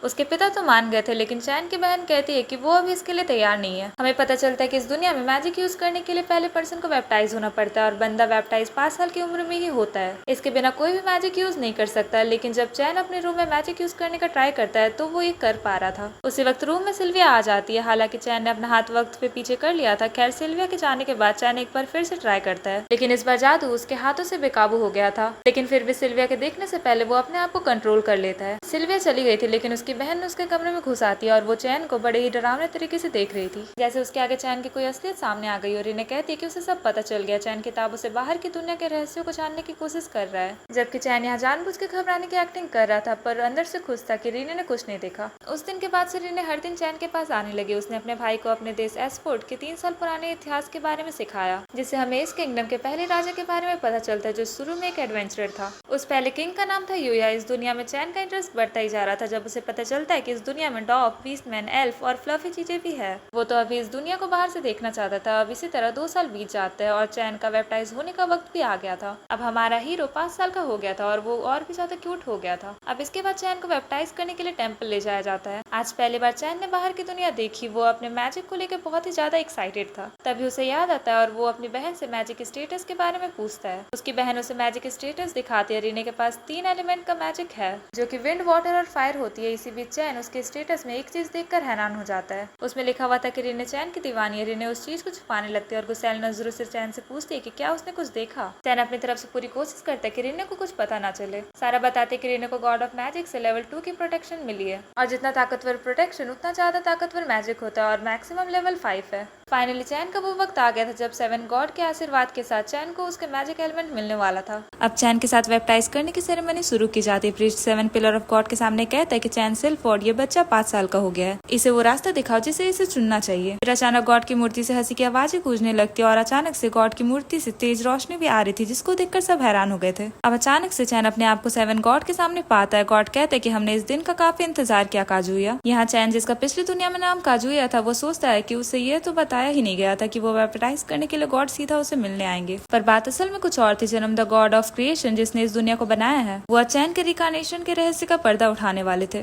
उसके पिता तो मान गए थे, लेकिन चैन की बहन कहती है कि वो अभी इसके लिए तैयार नहीं है। हमें पता चलता है कि इस दुनिया में मैजिक यूज करने के लिए पहले पर्सन को बैप्टाइज होना पड़ता है और बंदा बैप्टाइज 5 साल की उम्र में ही होता है। इसके बिना कोई भी मैजिक यूज नहीं कर सकता। लेकिन जब चैन अपने रूम में मैजिक यूज करने का ट्राई करता है तो वो ये कर पा रहा था। उसी वक्त रूम में सिल्विया आ जाती है। हालांकि चैन ने अपना हाथ वक्त पे पीछे कर लिया था। खैर, सिल्विया के जाने के बाद चैन एक बार फिर से ट्राई करता है, लेकिन इस बार जादू उसके हाथों से बेकाबू हो गया था। लेकिन फिर भी सिल्विया के देखने से पहले वो अपने आप को कंट्रोल कर लेता है। सिल्विया चली गई थी, लेकिन उसकी बहन उसके कमरे में घुस आती है और वो चैन को बड़े ही डरावने तरीके से देख रही थी, जैसे उसके आगे चैन की कोई असलियत सामने आ गई। और रिने कहती है कि उसे सब पता चल गया। चैन किताबों से बाहर की दुनिया के रहस्यों को जानने की कोशिश कर रहा है, जबकि चैन यहाँ जानबूझ के घबराने की एक्टिंग कर रहा था, पर अंदर से खुश था कि रिने ने कुछ नहीं देखा। उस दिन के बाद से रिने हर दिन चैन के पास आने लगी। उसने अपने भाई को अपने देश एस्फोर्ड के 3 साल पुराने इतिहास के बारे में सिखाया, जिससे हमें इस किंगडम के पहले राजा के बारे में पता चलता है, जो शुरू में एक एडवेंचरर था। उस पहले किंग का नाम था यूया। इस दुनिया में चैन का इंटरेस्ट बढ़ता ही जा रहा था, जब उसे पता चलता है कि इस दुनिया में डॉग, बीस्टमैन, एल्फ और फ्लफी चीजें भी है। वो तो अभी इस दुनिया को बाहर से देखना चाहता था। अब इसी तरह 2 साल बीत जाते हैं और चैन का बैप्टाइज होने का वक्त भी आ गया था। अब हमारा हीरो 5 साल का हो गया था और वो और भी ज्यादा क्यूट हो गया था। अब इसके बाद चैन को बैप्टाइज करने के लिए टेम्पल ले जाया जाता है। आज पहली बार चैन ने बाहर की दुनिया देखी। वो अपने मैजिक को लेकर बहुत ही ज्यादा एक्साइटेड था। तभी उसे याद आता है और वो अपनी बहन से मैजिक स्टेटस के बारे में पूछता है। उसकी बहन उसे मैजिक स्टेटस दिखाती है। रिने के पास 3 एलिमेंट का मैजिक है, जो कि विंड, वाटर और फायर होती है। इसी बीच चैन उसके स्टेटस में एक चीज देखकर हैरान हो जाता है। उसमें लिखा हुआ था कि रिने चैन की दीवानी है। रिने उस चीज को छुपाने लगती है और गुस्सैल नजरों से चैन से पूछती है कि क्या उसने कुछ देखा। चैन अपनी तरफ से पूरी कोशिश करता है कि रिने को कुछ पता ना चले। सारा बताते कि रिने को गॉड ऑफ मैजिक से लेवल 2 की प्रोटेक्शन मिली है और जितना ताकतवर प्रोटेक्शन उतना ज्यादा ताकतवर मैजिक होता है और मैक्सिमम लेवल 5 है। फाइनली चैन का वो वक्त आ गया था जब 7 गॉड के आशीर्वाद के साथ चैन को उसके मैजिक एलिमेंट मिलने वाला था। अब चैन के साथ बैप्टाइज करने की सेरेमनी शुरू की जाती है। प्रीस्ट 7 पिलर ऑफ गॉड के सामने कहता है कि चैन सिल्फोर्ड, ये बच्चा 5 साल का हो गया है, इसे वो रास्ता दिखाओ जिसे इसे चुनना चाहिए। फिर अचानक गॉड की मूर्ति से हंसी की आवाजें गूंजने लगती है और अचानक से गॉड की मूर्ति से तेज रोशनी भी आ रही थी, जिसको देखकर सब हैरान हो गए थे। अब अचानक से चैन अपने आप को 7 गॉड के सामने पाता है। गॉड कहते हैं कि हमने इस दिन का काफी इंतजार किया काजुया। यहाँ चैन, जिसका पिछली दुनिया में नाम काजुया था, वो सोचता है कि उसे ये तो बताया ही नहीं गया था कि वो बैप्टाइज करने के लिए गॉड सीधा उसे मिलने आएंगे। पर बात असल में कुछ और थी। जन्म द गॉड ऑफ क्रिएशन, जिसने इस दुनिया को बनाया है, वो चैन के रिकार्नेशन के रहस्य का पर्दा उठाने वाले थे।